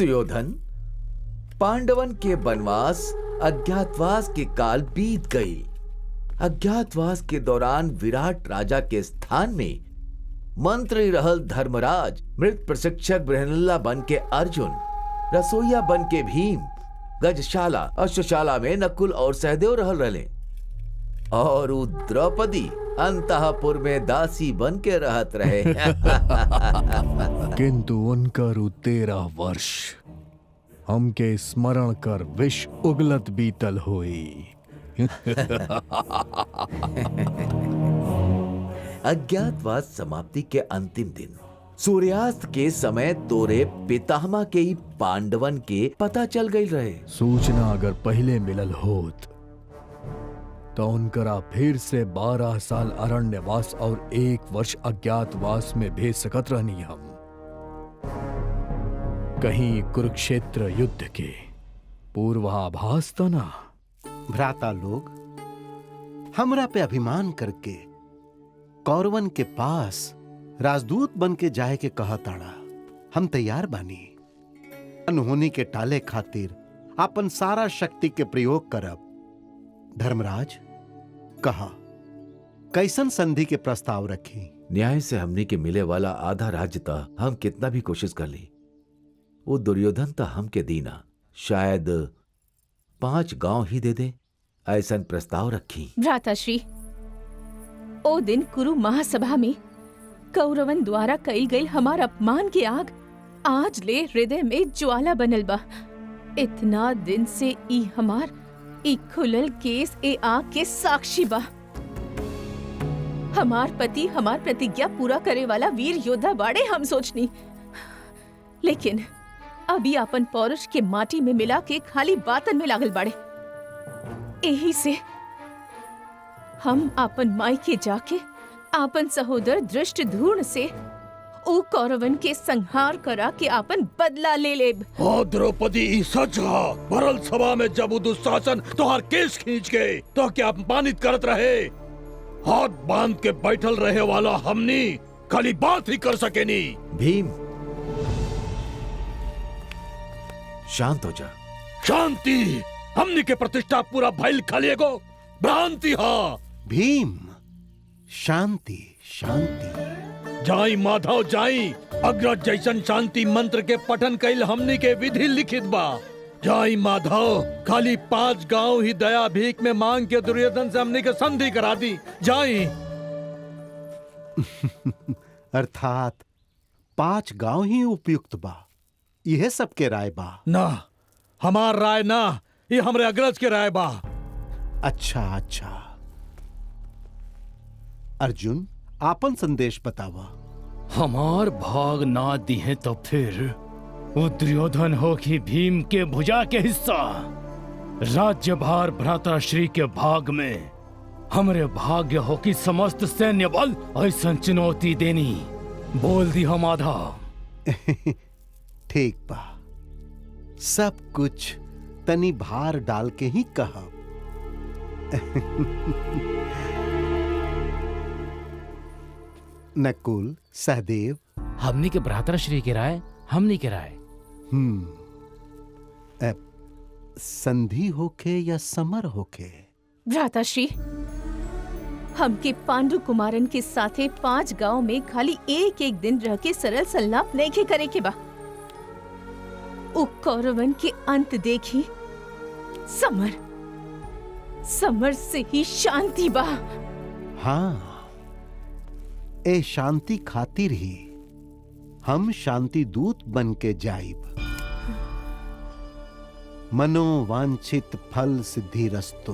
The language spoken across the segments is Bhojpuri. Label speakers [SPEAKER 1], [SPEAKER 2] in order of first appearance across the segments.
[SPEAKER 1] सुयोधन, पांडवन के वनवास अज्ञातवास के काल बीत गई। अज्ञातवास के दौरान विराट राजा के स्थान में मंत्री रहल धर्मराज, मृत प्रशिक्षक बृहनल्ला बन के अर्जुन, रसोईया बन के भीम, गजशाला अश्वशाला में नकुल और सहदेव रहल रहे, और उ द्रौपदी अंतःपुर में दासी बन के रहत रहे।
[SPEAKER 2] किंतु उनकर 13 वर्ष हमके स्मरण कर विष उगलत बीतल हुई।
[SPEAKER 1] अज्ञातवास समाप्ति के अंतिम दिन सूर्यास्त के समय तोरे पितामह के ही पांडवन के पता चल गई रहे।
[SPEAKER 2] सूचना अगर पहले मिलल होत तो उनकरा फिर से 12 साल अरण्यवास और 1 वर्ष अज्ञातवास में भेज सकत रहनी हम। कहीं कुरुक्षेत्र युद्ध के पूर्वाभास तो ना।
[SPEAKER 3] भ्राता लोग, हमरा पे अभिमान करके कौरवन के पास राजदूत बन के जाए के कहताड़ा। हम तैयार बानी। अनहोनी के टाले खातिर अपन सारा शक्ति के प्रयोग करब। धर्मराज, कहा कैसन संधि के प्रस्ताव रखी?
[SPEAKER 1] न्याय से हमने के मिले वाला आधा राज्य था हम कितना भी कोशिश कर ली, वो दुर्योधन था हमके दीना, शायद 5 गांव ही दे दे, ऐसा प्रस्ताव रखी।
[SPEAKER 4] भ्राताश्री, ओ दिन कुरु महासभा में कौरवन द्वारा कई गई हमार अपमान की आग आज ले हृदय में ज्वाला बनल बा। इतना दिन से ई हमार ई खुलल केस ए आग के साक्षी बा। हमार पति हमार प्रतिज्ञा पूरा करे वाला वीर योद्धा बाड़े हम सोचनी, लेकिन अभी अपन पौरुष के माटी में मिला के खाली बातन में लागल बाड़े। यही से हम अपन माई के जाके आपन सहोदर धृष्टद्युम्न से ओ कौरवन के संहार करा के आपन बदला ले लेब।
[SPEAKER 5] हाँ द्रौपदी, सच हा। भरल सभा में जब दुशासन तोहर केस खींच के तो क्या अपमानित करत रहे, हाथ बांध के बैठल रहे वाला हमनी खाली बात ही कर सकेनी।
[SPEAKER 1] भीम, शांत हो जा।
[SPEAKER 5] शांति? हमनी के प्रतिष्ठा पूरा भइल खाली एगो भ्रांति हा।
[SPEAKER 3] भीम, शांति शांति।
[SPEAKER 5] जाई माधव जाई, अग्रज जैसन शांति मंत्र के पठन कैल हमनी के विधि लिखित बा। जाई माधव, खाली 5 गांव ही दया भीख में मांग के दुर्योधन से हमनी के संधि करा दी। जाई।
[SPEAKER 3] अर्थात 5 गांव ही उपयुक्त बा, यह सबके राय बा?
[SPEAKER 5] ना, हमार राय ना, ये हमरे अग्रज के राय बा।
[SPEAKER 3] अच्छा अच्छा। अर्जुन, आपन संदेश बतावा।
[SPEAKER 6] हमार भाग ना दिए तो फिर वो दुर्योधन हो कि भीम के भुजा के हिस्सा। राज्य भार भ्राताश्री के भाग में हमरे भाग्य हो कि समस्त सैन्य बल ऐसा चुनौती देनी। बोल दी हम आधा।
[SPEAKER 3] ठीक बा, सब कुछ तनी भार डाल के ही कहा। नकुल, सहदेव,
[SPEAKER 7] हमनी के भ्राताश्री के राय, हमनी के राय।
[SPEAKER 3] संधि होके या समर होके?
[SPEAKER 4] भ्राताश्री, हमके पांडु कुमारन के साथे 5 गांव में खाली एक दिन रह के सरल संलाप नहीं करे के बा। उ कौरवन के अंत देखी, समर समर से ही शांति बा।
[SPEAKER 3] हाँ, ए शांति खातिर ही हम शांति दूत बन के जाइब। मनोवांछित फल सिद्धि रस्तो।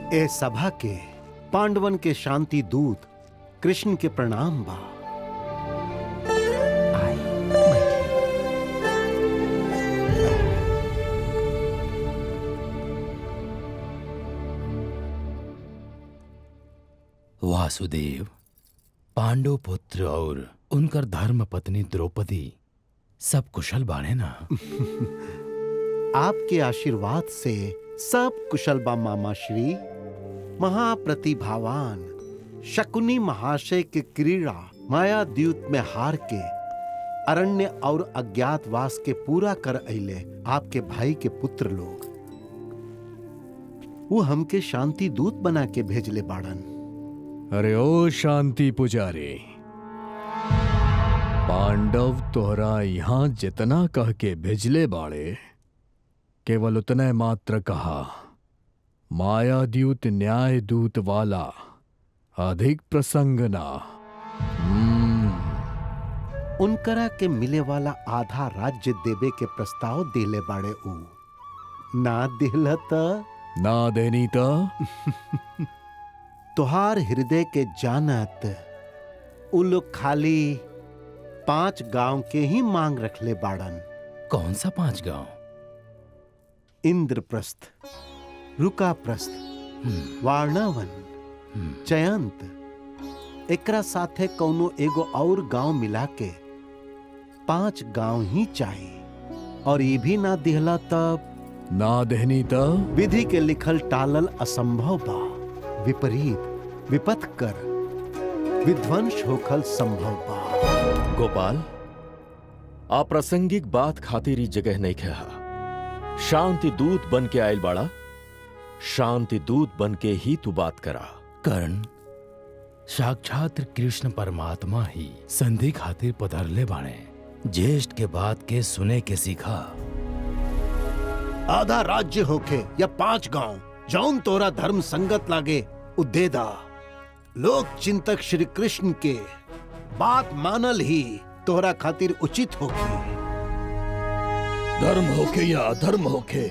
[SPEAKER 3] ए सभा के पांडवन के शांति दूत कृष्ण के प्रणाम बा।
[SPEAKER 7] वासुदेव, पांडु पुत्र और उनकर धर्म पत्नी द्रौपदी सब कुशल बाणे ना?
[SPEAKER 3] आपके आशीर्वाद से सब कुशल बा मामा श्री। महाप्रतिभावान शकुनी महाशय के क्रीड़ा माया द्यूत में हार के अरण्य और अज्ञातवास के पूरा कर अइले आपके भाई के पुत्र लोग। वो हमके शांति दूत बना के भेजले बाड़न।
[SPEAKER 2] अरे ओ शांति पुजारी, पांडव तोहरा यहां जितना कह के भेजले बाड़े केवल उतने मात्र कहा। मायाद्यूत न्याय दूत वाला अधिक प्रसंग ना।
[SPEAKER 3] उनकरा के मिले वाला आधा राज्य देवे के प्रस्ताव देले बाड़े ऊ। ना दिहला त
[SPEAKER 2] ना देनी तो
[SPEAKER 3] तुहार हृदय के जानत उ लोग खाली 5 गांव के ही मांग रखले बाड़न।
[SPEAKER 7] कौन सा 5 गांव?
[SPEAKER 3] इंद्रप्रस्थ, रुकाप्रस्थ, वार्णावन, चयंत, एकरा साथे कौनो एगो और गांव मिला के 5 गांव ही चाहिए। और ये भी ना दिहला तब
[SPEAKER 2] ना देनी तो
[SPEAKER 3] विधि के लिखल टालल असंभव बा। विपरीत विपत कर विध्वंस होखल संभव बा।
[SPEAKER 8] गोपाल, अप्रासंगिक बात खातिर ही जगह नहीं कहा। शांति दूत बन के आयल बाड़ा, शांति दूत बन के ही तू बात करा।
[SPEAKER 7] कर्ण, साक्षात कृष्ण परमात्मा ही संधि खातिर पधरले बाणे। ज्येष्ठ के बात के सुने के सीखा।
[SPEAKER 3] आधा राज्य होखे या 5 गांव, जौन तोरा धर्म संगत लागे उद्देदा। लोक चिंतक श्री कृष्ण के बात मानल ही तोहरा खातिर उचित होगी।
[SPEAKER 5] धर्म होके या अधर्म होके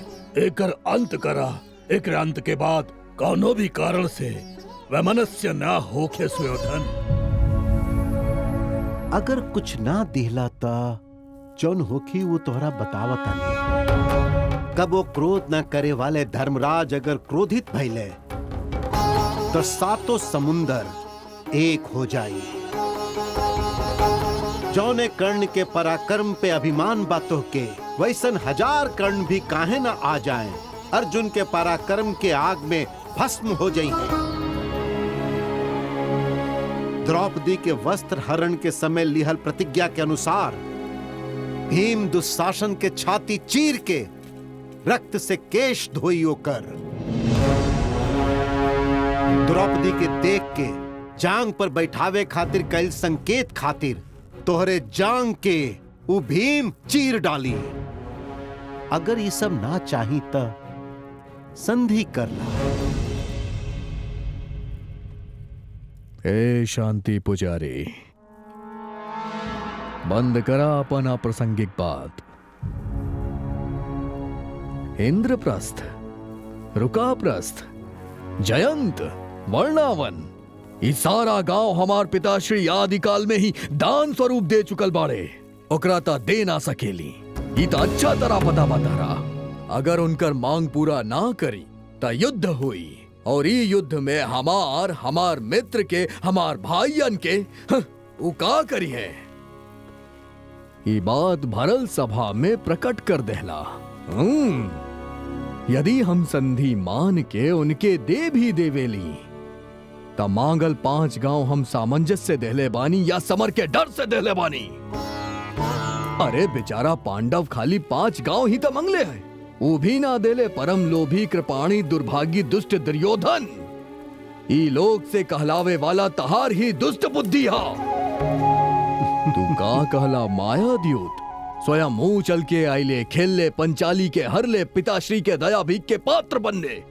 [SPEAKER 5] एकर अंत करा। एक अंत के बाद कौनो भी कारण से वैमनस्य ना होके सुयोधन।
[SPEAKER 3] अगर कुछ ना दिहला ता जौन होखी वो तोहरा बतावता नहीं। कब वो क्रोध ना करे वाले धर्मराज अगर क्रोधित भइले तो 7 समुंदर एक हो जाई। जौने कर्ण के पराक्रम पे अभिमान बातों के वैसन 1000 कर्ण भी काहे ना आ जाएं, अर्जुन के पराक्रम के आग में भस्म हो जाएंगे। द्रौपदी के वस्त्र हरण के समय लिहल प्रतिज्ञा के अनुसार भीम दुशासन के छाती चीर के रक्त से केश धोइयो कर। द्रौपदी के देख के जांग पर बैठावे खातिर कैल संकेत खातिर तोहरे जांग के वो भीम चीर डाली। अगर ये सब ना चाही तो संधि कर ला।
[SPEAKER 2] ए शांति पुजारी, बंद करा अपन अप्रासंगिक बात। इंद्रप्रस्थ, रुकाप्रस्थ, जयंत, वर्णावन, ये सारा गांव हमार पिताश्री आदिकाल में ही दान स्वरूप दे चुकल बाड़े। ओकरा ता दे ना सकेली, ये तो अच्छा तरह पता बता। अगर उनकर मांग पूरा ना करी ता युद्ध हुई, और ये युद्ध में हमार मित्र के, हमार भाइयन के वो का करी है। ये बात भरल सभा में प्रकट कर देला। यदि हम संधि मान के उनके दे भी देवेली ता मांगल 5 गांव हम सामंजस्य देले बानी या समर के डर से देले बानी। अरे बेचारा पांडव खाली 5 गांव ही तो मंगले हैं, वो भी ना देले परम लोभी कृपाणी दुर्भागी दुष्ट दुर्योधन। ई लोग से कहलावे वाला तहार ही दुष्ट बुद्धि हा। तू का कहला माया द्यूत, स्वयं मुंह चल के आइले, खेलले, पंचाली के हरले, पिताश्री के दया भीख के पात्र बनने।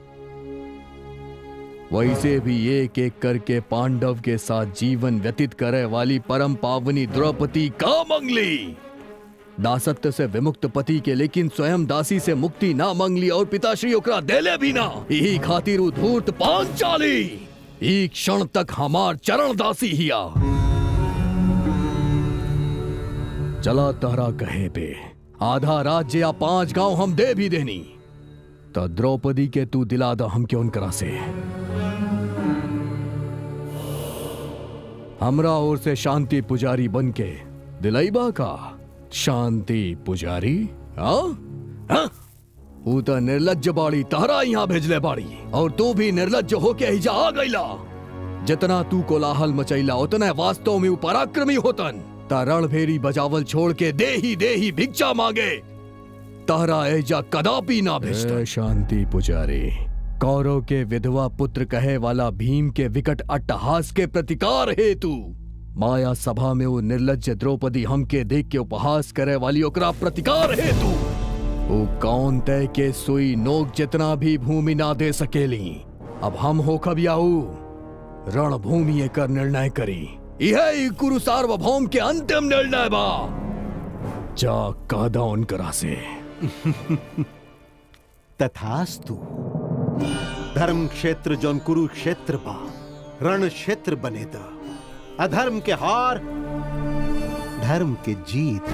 [SPEAKER 2] वैसे भी एक एक करके पांडव के साथ जीवन व्यतीत करे वाली परम पावनी द्रौपदी का मंगली। दासत्व से विमुक्त पति के लेकिन स्वयं दासी से मुक्ति ना मंगली और पिताश्री ओकरा देले भी ना। यही खातिर धूर्त पांचाली एक क्षण तक हमार चरण दासी हिया। चला तहरा कहे पे आधा राज्य या 5 गांव हम दे भी देनी, तो द्रौपदी के तू दिला दा हम क्यों करा से। हमरा ओर से शांति पुजारी बन के दिलाईबा का। शांति पुजारी हाँ? ऊ तो निर्लज्ज बाड़ी, तहरा यहाँ भेजले बाड़ी, और तू भी निर्लज्ज होके हिजा आ गईला। जितना तू कोलाहल मचैला उतना वास्तव में पराक्रमी होतन। रण भेरी बजावल छोड़ के देही भिक्षा मांगे, तहरा एजा कदापि ना भेजता। शांति पुजारी, कौरव के विधवा पुत्र कहे वाला भीम के विकट अट्टहास के प्रतिकार हेतु माया सभा में वो निर्लज्ज द्रौपदी हमके देख के उपहास करे वाली ओकरा प्रतिकार हेतु वो कौन तय के सुई नोक जितना भी भूमि ना दे सकेली। अब हम हो कबियाऊ रणभूमि एकर निर्णय करी। यह कुरु सार्वभौम के अंतिम निर्णय बा। जा कादा उनकरा से।
[SPEAKER 3] तथास्तु। धर्म क्षेत्र जौन कुरुक्षेत्र बा रण क्षेत्र बने दा। अधर्म के हार धर्म के जीत।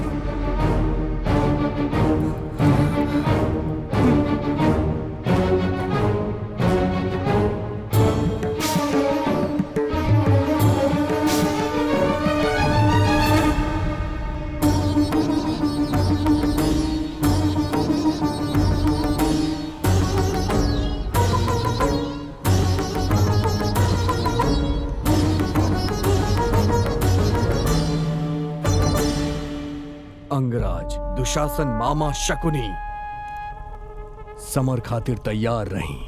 [SPEAKER 2] अंगराज दुशासन मामा शकुनी समर खातिर तैयार रही।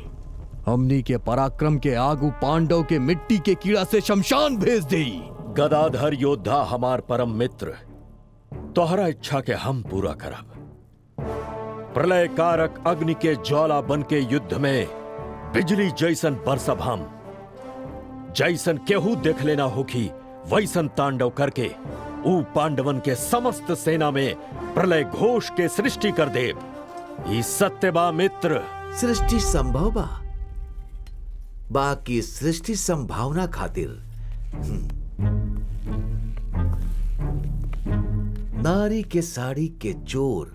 [SPEAKER 2] हमनी के पराक्रम के आगू पांडव के मिट्टी के कीड़ा से शमशान भेज दी।
[SPEAKER 8] गदाधर योद्धा हमार परम मित्र, तोहरा इच्छा के हम पूरा करब। प्रलय कारक अग्नि के ज्वाला बन के युद्ध में बिजली जैसन बरसब हम। जैसन केहू देख लेना होखी वैसन तांडव करके ऊ पांडवन के समस्त सेना में प्रलय घोष के सृष्टि कर देव। ई सत्य बा मित्र।
[SPEAKER 1] सृष्टि संभव बा, बाकी सृष्टि संभावना खातिर नारी के साड़ी के चोर,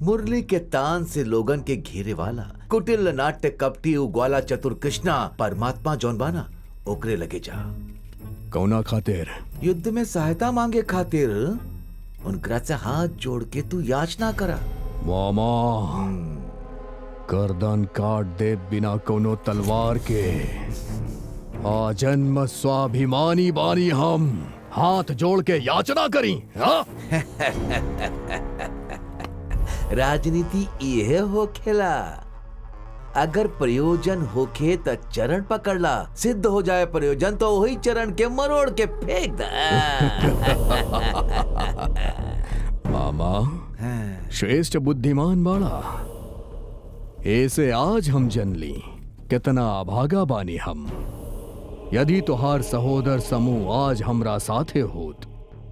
[SPEAKER 1] मुरली के तान से लोगन के घेरे वाला, कुटिल नाट्य कपटी उग्वाला चतुर कृष्णा परमात्मा जौन बाना ओकरे लगे जा।
[SPEAKER 2] कौना खातिर?
[SPEAKER 1] युद्ध में सहायता मांगे खातिर उनकरा से हाथ जोड़ के तू याचना करा।
[SPEAKER 2] मामा गर्दन काट दे बिना कोनो तलवार के। आजन्म स्वाभिमानी बानी हम, हाथ जोड़ के याचना करी।
[SPEAKER 1] राजनीति यह हो खेला, अगर प्रयोजन होखे तो चरण पकड़ला, सिद्ध हो जाए प्रयोजन तो वही चरण के मरोड़ के फेंक दा।
[SPEAKER 2] मामा श्रेष्ठ बुद्धिमान बाड़ा। ऐसे आज हम जन ली कितना अभागा बानी हम। यदि तुहार सहोदर समूह आज हमरा साथे होत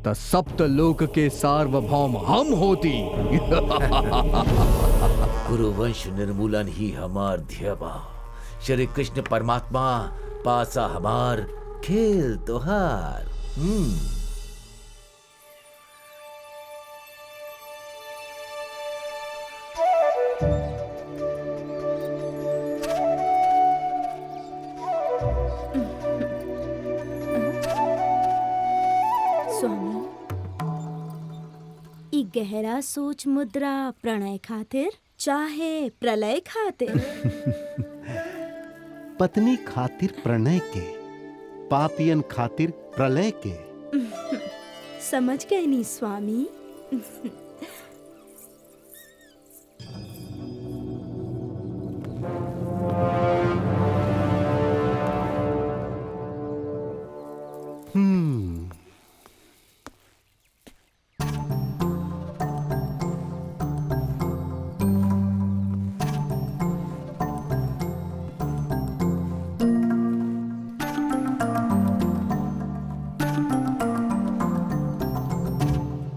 [SPEAKER 2] त सप्त लोक के सार्वभौम हम होती।
[SPEAKER 1] गुरुवंश निर्मूलन ही हमार ध्येय बा। श्री कृष्ण परमात्मा पासा हमार, खेल तोहार।
[SPEAKER 9] स्वामी, ई गहरा सोच मुद्रा प्रणय खातिर चाहे प्रलय खातिर?
[SPEAKER 3] पत्नी खातिर प्रणय के, पापियन खातिर प्रलय के।
[SPEAKER 9] समझ गए नी स्वामी।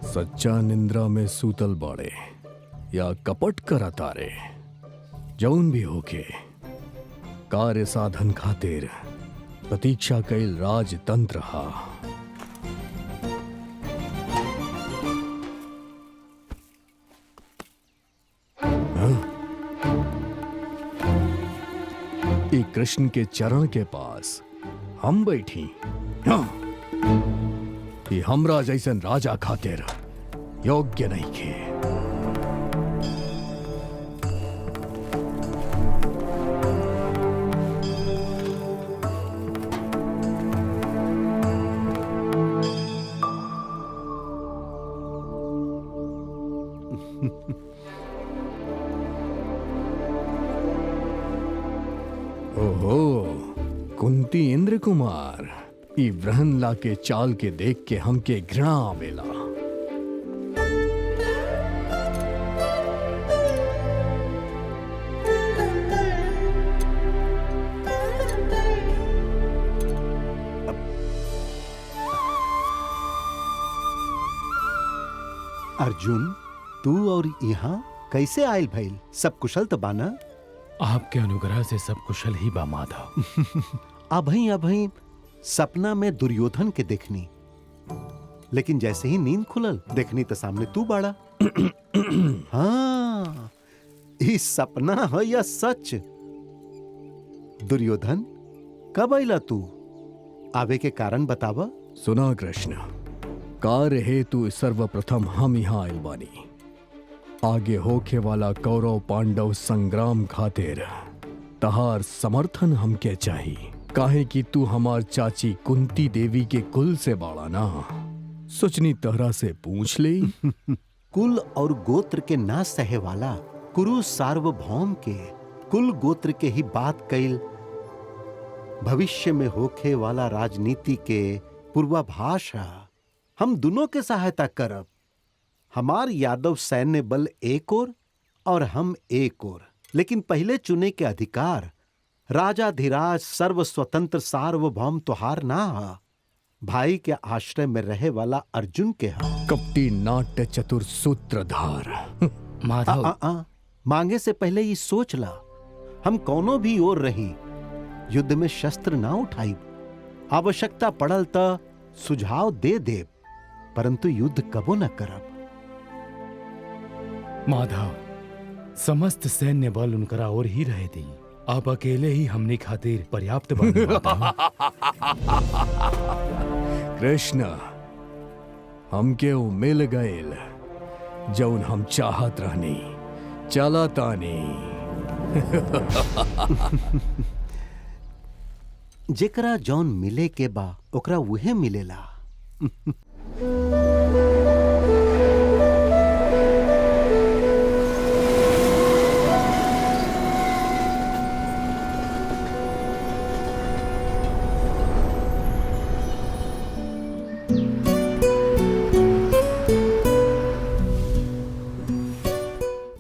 [SPEAKER 2] सच्चा निंद्रा में सूतल बाड़े या कपट करा तारे, जौन भी होके कार्य साधन खातिर प्रतीक्षा कैल राजतंत्र हा। ई कृष्ण के चरण के पास हम बैठी, ई हमरा जैसन राजा खातिर योग्य नहीं के। ओहो, कुंती इंद्र कुमार, ई व्रहनला के चाल के देख के हमके घृणा आवेला।
[SPEAKER 3] अर्जुन, तू और यहाँ कैसे आयल भइल? सब कुशल तो बाना?
[SPEAKER 7] आपके अनुग्रह से सब कुशल ही बा माधव।
[SPEAKER 3] अभई सपना में दुर्योधन के देखनी, लेकिन जैसे ही नींद खुलल देखनी तो सामने तू बाड़ा। हाँ, ई सपना है या सच? दुर्योधन, कब आइला तू? आवे के कारण बतावा।
[SPEAKER 2] सुना कृष्ण, कार्य हेतु सर्वप्रथम हम यहाँ आयल बानी। आगे होखे वाला कौरव पांडव संग्राम खातिर तहार समर्थन हमके चाहिए। काहे कि तू हमार चाची कुंती देवी के कुल से बाड़ा ना। सोचनी तहरा से पूछ ले।
[SPEAKER 3] कुल और गोत्र के ना सहे वाला कुरु सार्वभौम के कुल गोत्र के ही बात कइल भविष्य में होखे वाला राजनीति के पूर्वाभास है। हम दोनों के सहायता करब। हमार यादव सैन्य बल एक और हम एक और, लेकिन पहले चुने के अधिकार राजाधिराज सर्व स्वतंत्र सार्वभौम तुहार ना हा, भाई के आश्रय में रहे वाला अर्जुन के हा।
[SPEAKER 2] कपटी नाट्य चतुर सूत्रधार।
[SPEAKER 7] माधव,
[SPEAKER 3] मांगे से पहले ये सोच ला, हम कौनो भी ओर रही युद्ध में शस्त्र ना उठाई। आवश्यकता पड़ल त सुझाव दे देव, परंतु युद्ध कबो न करब।
[SPEAKER 7] माधव, समस्त सैन्य बल उनकरा और ही रहे दी। आप अकेले ही हमने खातिर पर्याप्त बानी माधव।
[SPEAKER 2] कृष्ण, हमके उ मिल गईल जौन हम चाहत रहनी। चला तानी।
[SPEAKER 3] जेकरा जौन मिले के बा ओकरा उहे मिलेला।